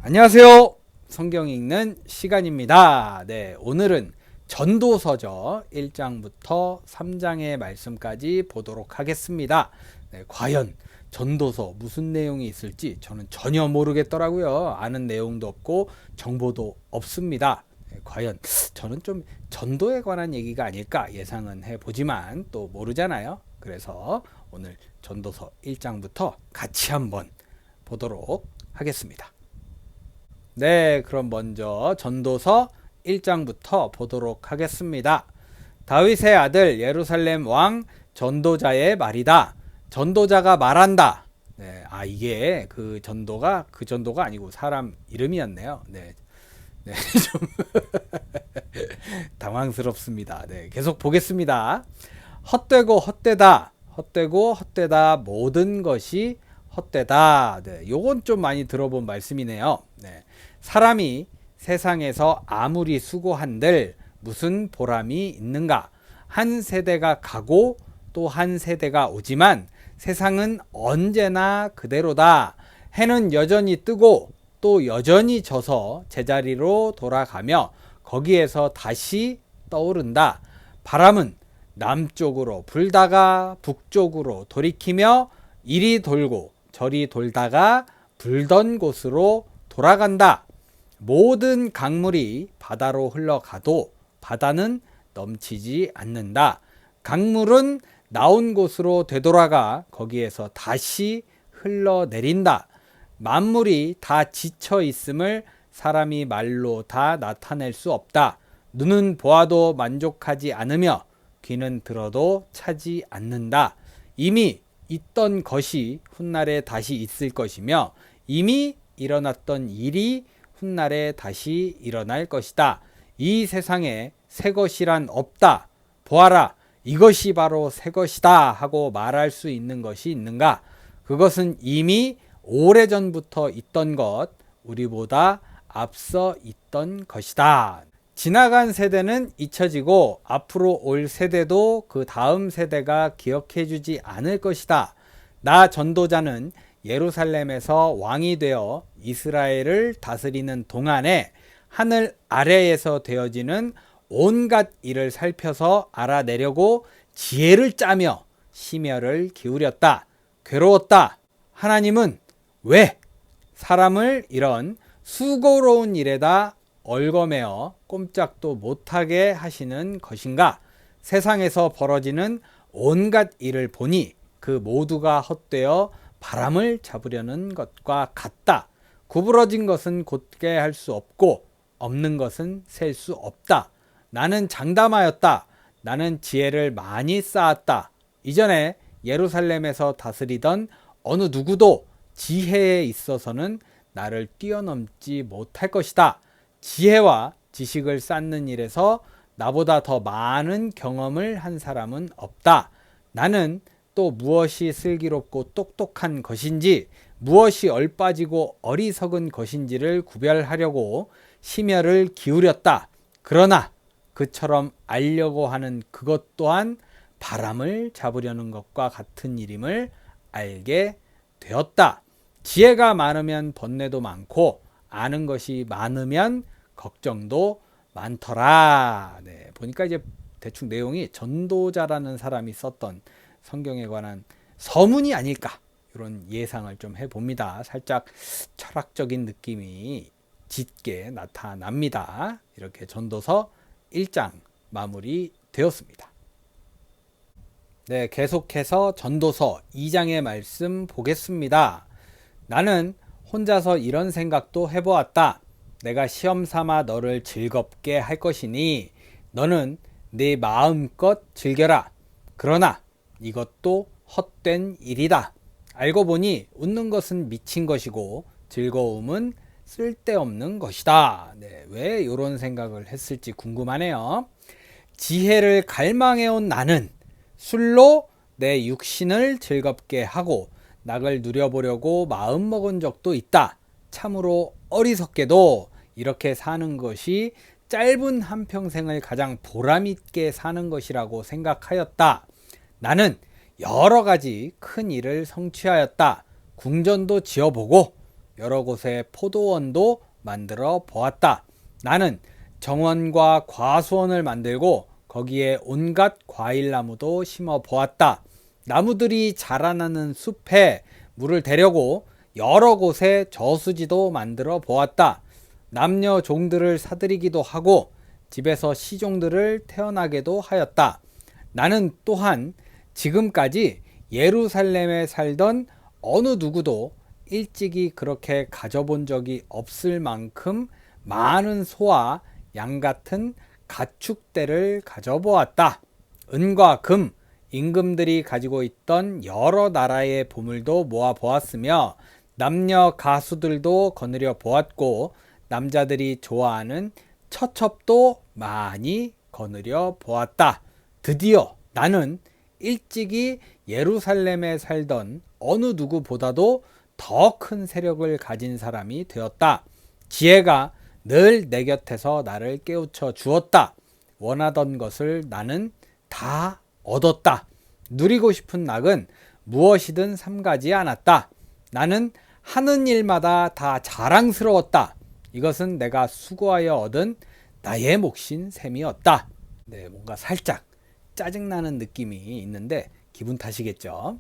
안녕하세요. 성경 읽는 시간입니다. 네, 오늘은 전도서죠. 1장부터 3장의 말씀까지 보도록 하겠습니다. 네, 과연 전도서 무슨 내용이 있을지 저는 전혀 모르겠더라고요. 아는 내용도 없고 정보도 없습니다. 네, 과연 저는 좀 전도에 관한 얘기가 아닐까 예상은 해보지만 또 모르잖아요. 그래서 오늘 전도서 1장부터 같이 한번 보도록 하겠습니다. 네, 그럼 먼저 전도서 1장부터 보도록 하겠습니다. 다윗의 아들 예루살렘 왕 전도자의 말이다. 전도자가 말한다. 네, 이게 그 전도가 아니고 사람 이름이었네요. 네, 좀 당황스럽습니다. 네, 계속 보겠습니다. 헛되고 헛되다. 헛되고 헛되다. 모든 것이 헛되다. 네, 요건 좀 많이 들어본 말씀이네요. 네. 사람이 세상에서 아무리 수고한들 무슨 보람이 있는가? 한 세대가 가고 또 한 세대가 오지만 세상은 언제나 그대로다. 해는 여전히 뜨고 또 여전히 져서 제자리로 돌아가며 거기에서 다시 떠오른다. 바람은 남쪽으로 불다가 북쪽으로 돌이키며 이리 돌고 저리 돌다가 불던 곳으로 돌아간다. 모든 강물이 바다로 흘러가도 바다는 넘치지 않는다. 강물은 나온 곳으로 되돌아가 거기에서 다시 흘러내린다. 만물이 다 지쳐 있음을 사람이 말로 다 나타낼 수 없다. 눈은 보아도 만족하지 않으며 귀는 들어도 차지 않는다. 이미 있던 것이 훗날에 다시 있을 것이며 이미 일어났던 일이 훗날에 다시 일어날 것이다. 이 세상에 새 것이란 없다. 보아라, 이것이 바로 새 것이다 하고 말할 수 있는 것이 있는가? 그것은 이미 오래전부터 있던 것, 우리보다 앞서 있던 것이다. 지나간 세대는 잊혀지고 앞으로 올 세대도 그 다음 세대가 기억해주지 않을 것이다. 나 전도자는 예루살렘에서 왕이 되어 이스라엘을 다스리는 동안에 하늘 아래에서 되어지는 온갖 일을 살펴서 알아내려고 지혜를 짜며 심혈을 기울였다. 괴로웠다. 하나님은 왜 사람을 이런 수고로운 일에다 얽어매어 꼼짝도 못하게 하시는 것인가? 세상에서 벌어지는 온갖 일을 보니 그 모두가 헛되어 바람을 잡으려는 것과 같다. 구부러진 것은 곧게 할 수 없고 없는 것은 셀 수 없다. 나는 장담하였다. 나는 지혜를 많이 쌓았다. 이전에 예루살렘에서 다스리던 어느 누구도 지혜에 있어서는 나를 뛰어넘지 못할 것이다. 지혜와 지식을 쌓는 일에서 나보다 더 많은 경험을 한 사람은 없다. 나는 또 무엇이 슬기롭고 똑똑한 것인지 무엇이 얼빠지고 어리석은 것인지를 구별하려고 심혈을 기울였다. 그러나 그처럼 알려고 하는 그것 또한 바람을 잡으려는 것과 같은 일임을 알게 되었다. 지혜가 많으면 번뇌도 많고 아는 것이 많으면 걱정도 많더라. 네, 보니까 이제 대충 내용이 전도자라는 사람이 썼던 성경에 관한 서문이 아닐까 이런 예상을 좀 해봅니다. 살짝 철학적인 느낌이 짙게 나타납니다. 이렇게 전도서 1장 마무리 되었습니다. 네, 계속해서 전도서 2장의 말씀 보겠습니다. 나는 혼자서 이런 생각도 해보았다. 내가 시험 삼아 너를 즐겁게 할 것이니 너는 네 마음껏 즐겨라. 그러나 이것도 헛된 일이다. 알고 보니 웃는 것은 미친 것이고 즐거움은 쓸데없는 것이다. 네, 왜 이런 생각을 했을지 궁금하네요. 지혜를 갈망해온 나는 술로 내 육신을 즐겁게 하고 낙을 누려보려고 마음먹은 적도 있다. 참으로 어리석게도 이렇게 사는 것이 짧은 한평생을 가장 보람있게 사는 것이라고 생각하였다. 나는 여러 가지 큰 일을 성취하였다. 궁전도 지어보고 여러 곳에 포도원도 만들어 보았다. 나는 정원과 과수원을 만들고 거기에 온갖 과일나무도 심어 보았다. 나무들이 자라나는 숲에 물을 대려고 여러 곳에 저수지도 만들어 보았다. 남녀 종들을 사들이기도 하고 집에서 시종들을 태어나게도 하였다. 나는 또한 지금까지 예루살렘에 살던 어느 누구도 일찍이 그렇게 가져본 적이 없을 만큼 많은 소와 양 같은 가축대를 가져보았다. 은과 금, 임금들이 가지고 있던 여러 나라의 보물도 모아 보았으며 남녀 가수들도 거느려 보았고 남자들이 좋아하는 처첩도 많이 거느려 보았다. 드디어 나는 일찍이 예루살렘에 살던 어느 누구보다도 더 큰 세력을 가진 사람이 되었다. 지혜가 늘 내 곁에서 나를 깨우쳐 주었다. 원하던 것을 나는 다 얻었다. 누리고 싶은 낙은 무엇이든 삼가지 않았다. 나는 하는 일마다 다 자랑스러웠다. 이것은 내가 수고하여 얻은 나의 몫인 셈이었다. 네, 뭔가 살짝 짜증나는 느낌이 있는데 기분 탓이겠죠.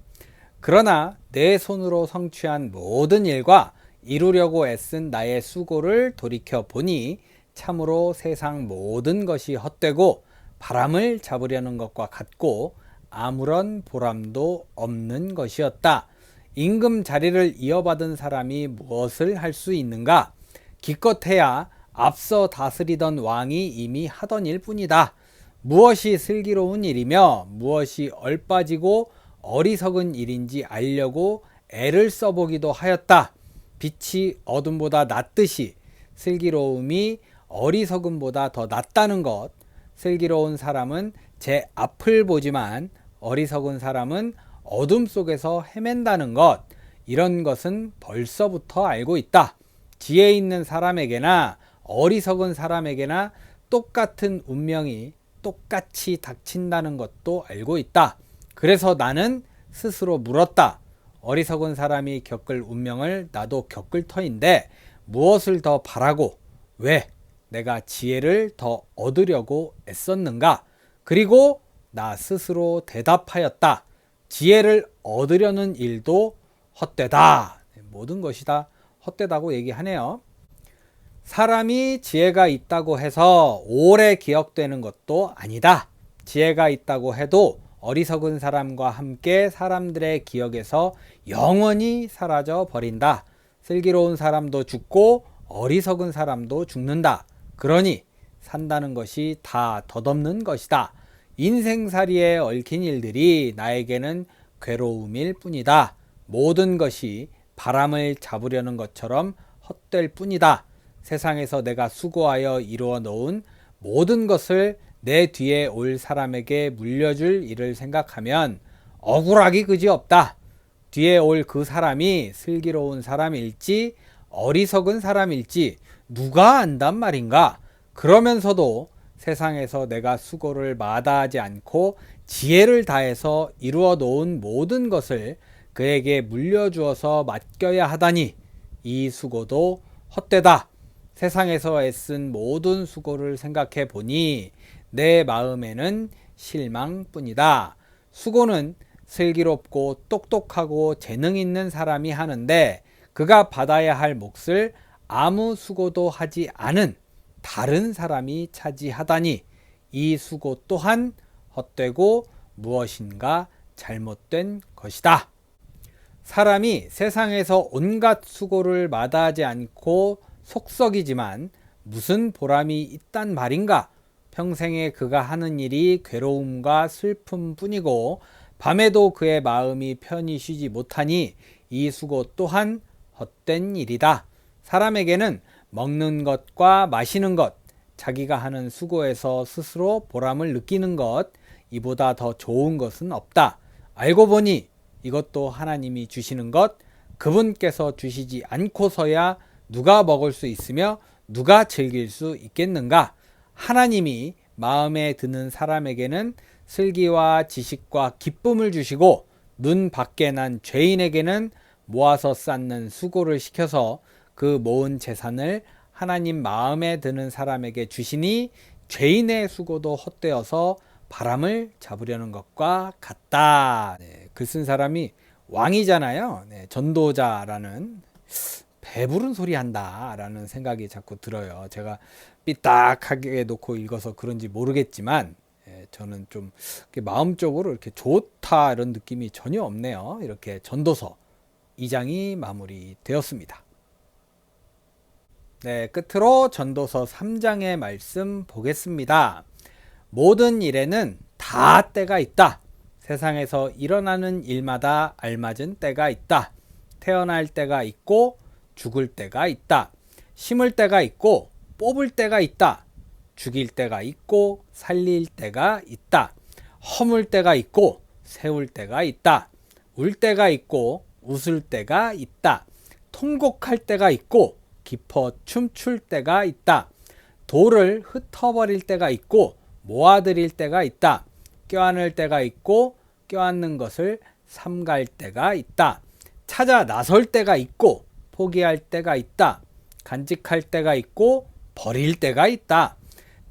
그러나 내 손으로 성취한 모든 일과 이루려고 애쓴 나의 수고를 돌이켜 보니 참으로 세상 모든 것이 헛되고 바람을 잡으려는 것과 같고 아무런 보람도 없는 것이었다. 임금 자리를 이어받은 사람이 무엇을 할 수 있는가? 기껏해야 앞서 다스리던 왕이 이미 하던 일 뿐이다. 무엇이 슬기로운 일이며 무엇이 얼빠지고 어리석은 일인지 알려고 애를 써보기도 하였다. 빛이 어둠보다 낫듯이 슬기로움이 어리석음보다 더 낫다는 것. 슬기로운 사람은 제 앞을 보지만 어리석은 사람은 어둠 속에서 헤맨다는 것. 이런 것은 벌써부터 알고 있다. 지혜 있는 사람에게나 어리석은 사람에게나 똑같은 운명이 똑같이 닥친다는 것도 알고 있다. 그래서 나는 스스로 물었다. 어리석은 사람이 겪을 운명을 나도 겪을 터인데 무엇을 더 바라고 왜 내가 지혜를 더 얻으려고 애썼는가? 그리고 나 스스로 대답하였다. 지혜를 얻으려는 일도 헛되다. 모든 것이 다 헛되다고 얘기하네요. 사람이 지혜가 있다고 해서 오래 기억되는 것도 아니다. 지혜가 있다고 해도 어리석은 사람과 함께 사람들의 기억에서 영원히 사라져 버린다. 슬기로운 사람도 죽고 어리석은 사람도 죽는다. 그러니 산다는 것이 다 덧없는 것이다. 인생살이에 얽힌 일들이 나에게는 괴로움일 뿐이다. 모든 것이 바람을 잡으려는 것처럼 헛될 뿐이다. 세상에서 내가 수고하여 이루어 놓은 모든 것을 내 뒤에 올 사람에게 물려줄 일을 생각하면 억울하기 그지없다. 뒤에 올 그 사람이 슬기로운 사람일지 어리석은 사람일지 누가 안단 말인가? 그러면서도 세상에서 내가 수고를 마다하지 않고 지혜를 다해서 이루어 놓은 모든 것을 그에게 물려주어서 맡겨야 하다니 이 수고도 헛되다. 세상에서 애쓴 모든 수고를 생각해 보니 내 마음에는 실망뿐이다. 수고는 슬기롭고 똑똑하고 재능 있는 사람이 하는데 그가 받아야 할 몫을 아무 수고도 하지 않은 다른 사람이 차지하다니 이 수고 또한 헛되고 무엇인가 잘못된 것이다. 사람이 세상에서 온갖 수고를 마다하지 않고 속썩이지만 무슨 보람이 있단 말인가? 평생에 그가 하는 일이 괴로움과 슬픔뿐이고 밤에도 그의 마음이 편히 쉬지 못하니 이 수고 또한 헛된 일이다. 사람에게는 먹는 것과 마시는 것, 자기가 하는 수고에서 스스로 보람을 느끼는 것, 이보다 더 좋은 것은 없다. 알고 보니 이것도 하나님이 주시는 것, 그분께서 주시지 않고서야 누가 먹을 수 있으며 누가 즐길 수 있겠는가? 하나님이 마음에 드는 사람에게는 슬기와 지식과 기쁨을 주시고 눈 밖에 난 죄인에게는 모아서 쌓는 수고를 시켜서 그 모은 재산을 하나님 마음에 드는 사람에게 주시니 죄인의 수고도 헛되어서 바람을 잡으려는 것과 같다. 글 쓴 사람이 왕이잖아요. 전도자라는 배부른 소리 한다 라는 생각이 자꾸 들어요. 제가 삐딱하게 놓고 읽어서 그런지 모르겠지만 저는 좀 마음적으로 이렇게 좋다 이런 느낌이 전혀 없네요. 이렇게 전도서 2장이 마무리되었습니다. 네, 끝으로 전도서 3장의 말씀 보겠습니다. 모든 일에는 다 때가 있다. 세상에서 일어나는 일마다 알맞은 때가 있다. 태어날 때가 있고 죽을 때가 있다. 심을 때가 있고 뽑을 때가 있다. 죽일 때가 있고 살릴 때가 있다. 허물 때가 있고 세울 때가 있다. 울 때가 있고 웃을 때가 있다. 통곡할 때가 있고 기뻐 춤출 때가 있다. 돌을 흩어버릴 때가 있고 모아들일 때가 있다. 껴안을 때가 있고 껴안는 것을 삼갈 때가 있다. 찾아 나설 때가 있고 포기할 때가 있다. 간직할 때가 있고 버릴 때가 있다.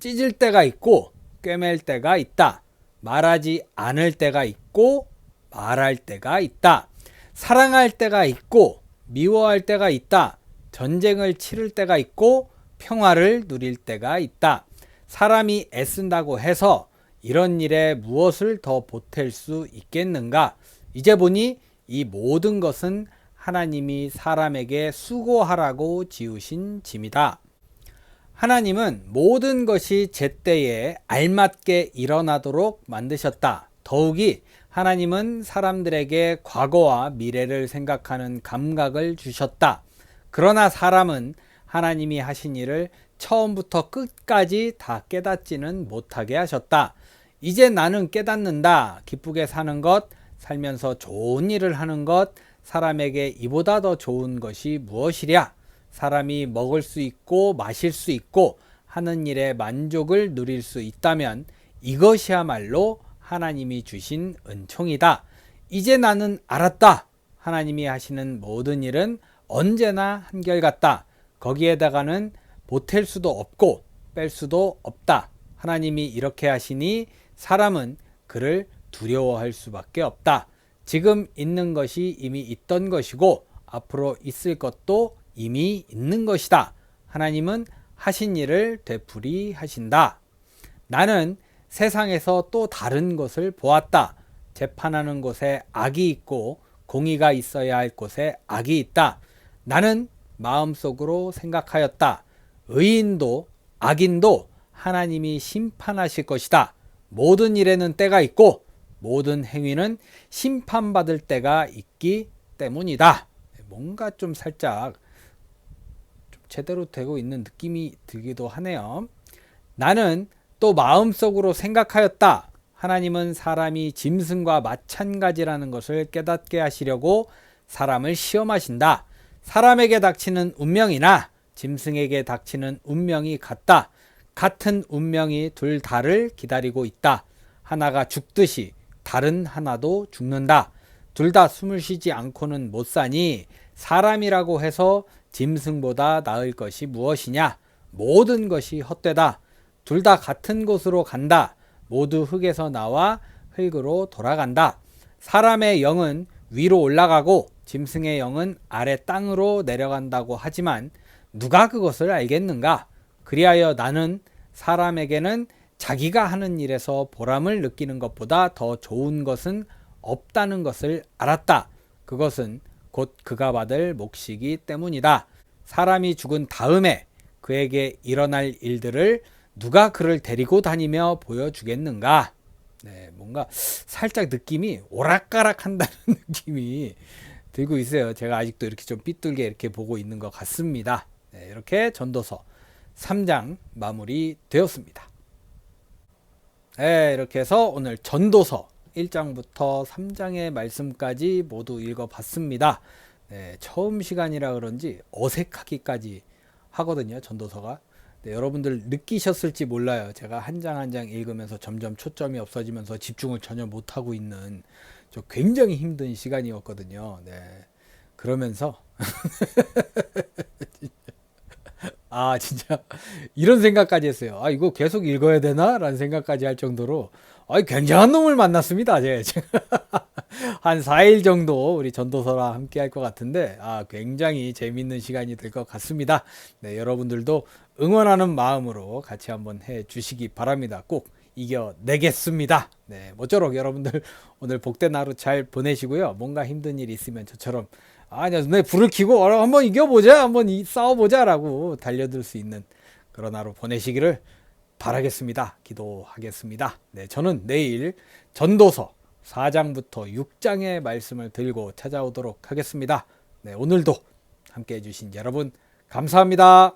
찢을 때가 있고 꿰맬 때가 있다. 말하지 않을 때가 있고 말할 때가 있다. 사랑할 때가 있고 미워할 때가 있다. 전쟁을 치를 때가 있고 평화를 누릴 때가 있다. 사람이 애쓴다고 해서 이런 일에 무엇을 더 보탤 수 있겠는가? 이제 보니 이 모든 것은 하나님이 사람에게 수고하라고 지으신 짐이다. 하나님은 모든 것이 제때에 알맞게 일어나도록 만드셨다. 더욱이 하나님은 사람들에게 과거와 미래를 생각하는 감각을 주셨다. 그러나 사람은 하나님이 하신 일을 처음부터 끝까지 다 깨닫지는 못하게 하셨다. 이제 나는 깨닫는다. 기쁘게 사는 것, 살면서 좋은 일을 하는 것, 사람에게 이보다 더 좋은 것이 무엇이랴? 사람이 먹을 수 있고 마실 수 있고 하는 일에 만족을 누릴 수 있다면 이것이야말로 하나님이 주신 은총이다. 이제 나는 알았다. 하나님이 하시는 모든 일은 언제나 한결같다. 거기에다가는 보탤 수도 없고 뺄 수도 없다. 하나님이 이렇게 하시니 사람은 그를 두려워할 수밖에 없다. 지금 있는 것이 이미 있던 것이고 앞으로 있을 것도 이미 있는 것이다. 하나님은 하신 일을 되풀이 하신다. 나는 세상에서 또 다른 것을 보았다. 재판하는 곳에 악이 있고 공의가 있어야 할 곳에 악이 있다. 나는 마음속으로 생각하였다. 의인도 악인도 하나님이 심판하실 것이다. 모든 일에는 때가 있고 모든 행위는 심판받을 때가 있기 때문이다. 뭔가 좀 살짝 좀 제대로 되고 있는 느낌이 들기도 하네요. 나는 또 마음속으로 생각하였다. 하나님은 사람이 짐승과 마찬가지라는 것을 깨닫게 하시려고 사람을 시험하신다. 사람에게 닥치는 운명이나 짐승에게 닥치는 운명이 같다. 같은 운명이 둘 다를 기다리고 있다. 하나가 죽듯이 다른 하나도 죽는다. 둘 다 숨을 쉬지 않고는 못 사니 사람이라고 해서 짐승보다 나을 것이 무엇이냐? 모든 것이 헛되다. 둘 다 같은 곳으로 간다. 모두 흙에서 나와 흙으로 돌아간다. 사람의 영은 위로 올라가고 짐승의 영은 아래 땅으로 내려간다고 하지만 누가 그것을 알겠는가? 그리하여 나는 사람에게는 자기가 하는 일에서 보람을 느끼는 것보다 더 좋은 것은 없다는 것을 알았다. 그것은 곧 그가 받을 몫이기 때문이다. 사람이 죽은 다음에 그에게 일어날 일들을 누가 그를 데리고 다니며 보여주겠는가? 네, 뭔가 살짝 느낌이 오락가락 한다는 느낌이 들고 있어요. 제가 아직도 이렇게 좀 삐뚤게 이렇게 보고 있는 것 같습니다. 네, 이렇게 전도서 3장 마무리 되었습니다. 네, 이렇게 해서 오늘 전도서 1장부터 3장의 말씀까지 모두 읽어봤습니다. 네, 처음 시간이라 그런지 어색하기까지 하거든요. 전도서가. 네, 여러분들 느끼셨을지 몰라요. 제가 한 장 한 장 읽으면서 점점 초점이 없어지면서 집중을 전혀 못하고 있는 저 굉장히 힘든 시간이었거든요. 네. 그러면서 진짜 이런 생각까지 했어요. 이거 계속 읽어야 되나? 라는 생각까지 할 정도로 굉장한 놈을 만났습니다. 한 4일 정도 우리 전도서랑 함께 할 것 같은데 굉장히 재밌는 시간이 될 것 같습니다. 네, 여러분들도 응원하는 마음으로 같이 한번 해 주시기 바랍니다. 꼭 이겨내겠습니다. 네, 모쪼록 여러분들 오늘 복된 하루 잘 보내시고요. 뭔가 힘든 일 있으면 저처럼 내 불을 켜고 한번 이겨보자, 한번 싸워보자 라고 달려들 수 있는 그런 하루 보내시기를 바라겠습니다. 기도하겠습니다. 네, 저는 내일 전도서 4장부터 6장의 말씀을 들고 찾아오도록 하겠습니다. 네, 오늘도 함께 해주신 여러분 감사합니다.